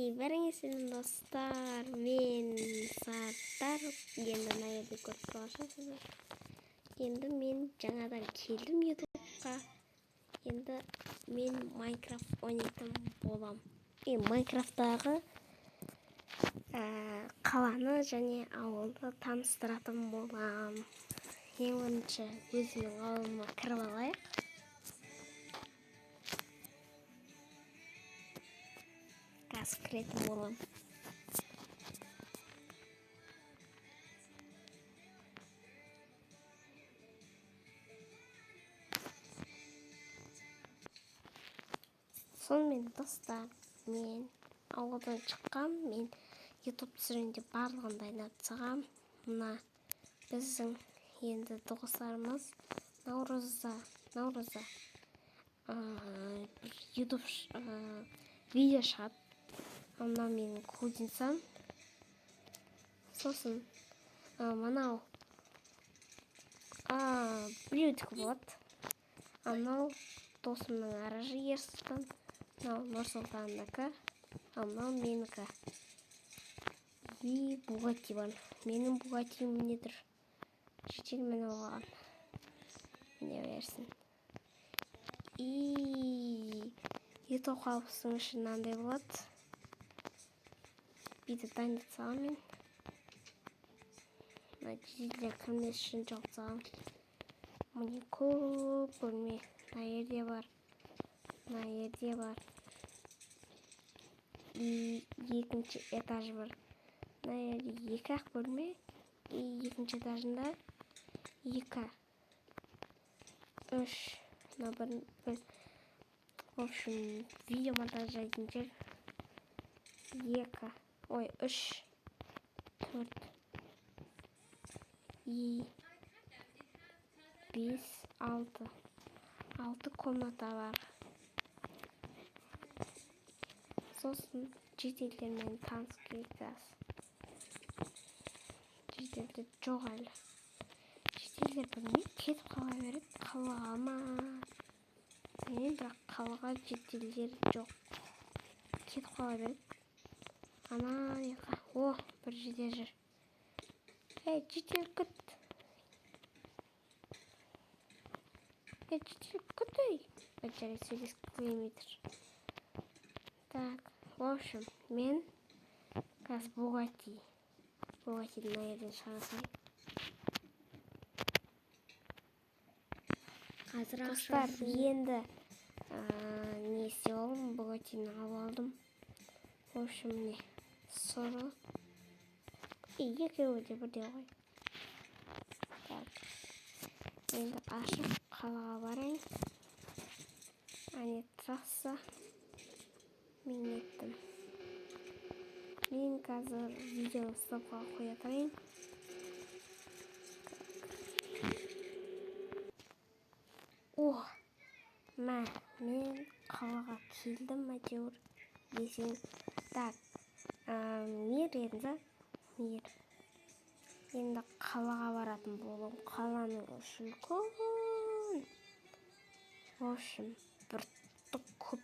Бәріңіздің достар, мен Саттар. Енді мына жерде көріп тұрғансыздар. Енді мен жаңадан келдім ютубқа. Енді мен Майнкрафт ойнайтын болам. Майнкрафттағы қаланы және ауылды таныстыратын болам. Ең бірінші өзімнің ауылыма кіріп алайық. Қазір кіретін болам. Сонымен достар, мен ауылдан шыққам, мен ютуб түсіргенде барлығын дайындап тастағам. Мына біздің енді достарымыз Наурызда ютуб видео шығады. Мына менің кузинсам. Сосын мынау біреудікі болады. Анау досымның аражы Ерсұлтан. Мынау Нұрсұлтандікі. Мынау менікі. И Бугатти бар. Менің Бугаттиім міне тұр. Шетел міне оған. Міне берсін. И ютуб қауіпсің үшін мынандай болады. Бүйтіп дайындап салам мен. Нәтижелер кірмес үшін жоқ салам. Міне көп бөлме. Мына жерде бар. Мына жерде бар. И екінші этаж бар. Мына жерде екі-ақ бөлме. И екінші этажында екі. Үш. Мына бір. В общем, видео монтаждайтын жер. Екі. Ой, үш. Төрт. И бес, алты. Алты комната бар. Сосын жетелдермен таныс кейказ. Жетелдер жоқ әлі. Жетелдер білмей кетіп қала береді. Қалаға ма? Бірақ қалаға жетелдер жоқ. Кетіп қала береді. Ана неқа. О, бір жетел жүр. Жетел күт. Жетел күт ей. Бәтчәрі сөйлескі километр. Так, в общем, мен қазір Бугатти. Бугаттиді мына жерден шығарсам. Қазір достар, енді не істеп алдым, Бугаттині алып алдым. В общем, не сұры. Екеуі де бірде ғой. Так, енді ашып қалаға барайын. Әне трасса. Мен еттім. Мен қазір видео стопқа қоя тұрайын. Мен қалаға келдім әйтеуір десең. Так, мир енді қалаға баратын болам. Қаланың үшін үлкен. В общем, бір көп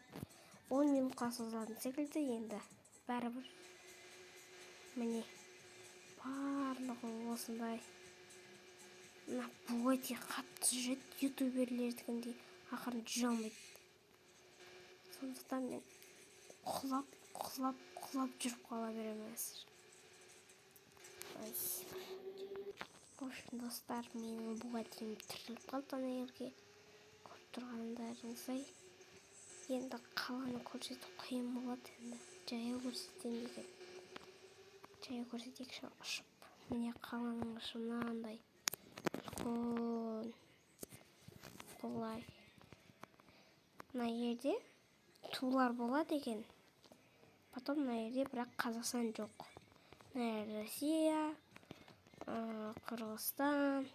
10 минутқа созылатын секілді енді. Бәрібір міне барлығы осындай. Мына Бугатти қатты жүреді, ютуберлердікіндей ақырын жүре алмайды. Сондықтан мен құлап жүріп қала береміз. В общем, достар, менің Бугаттиім тіріліп қалды ана жерге. Көріп тұрғандарыңыздай. Енді қаланы көрсетіп қиын болады енді. Жаяу көрсетейін деген. Жаяу көрсетейікші ұшып. Міне қаланың ұшы мынандай. Үлкен. Бұлай. Мына жерде тулар болады екен. Потом мына жерде бірақ Қазақстан жоқ. Мына Россия, Қырғызстан,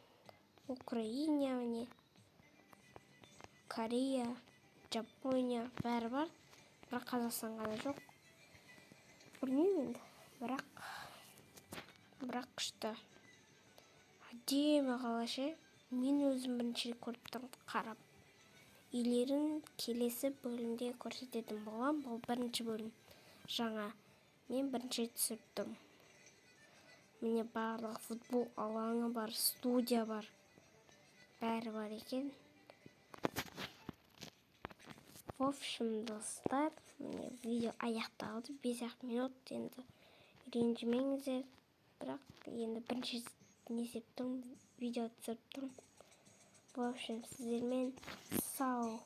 Украина, міне Корея, Жапония бәрі бар. Бірақ Қазақстан ғана жоқ. Білмеймін енді. Бірақ күшті. Әдемі қала ше. Мен өзім бірінші көріп тұрмын қарап. Үйлерін келесі бөлімде көрсететін болам. Бұл бірінші бөлім. Жаңа Мен бірінші рет түсірдім. Міне барлық футбол алаңы бар, студия бар. Бәрі бар екен. В общем, достар, міне видео аяқталды. 5 минут, енді ренжімеңіздер. Бірақ енді бірінші не істептім, видео түсірдім. В общем, сіздермен сау.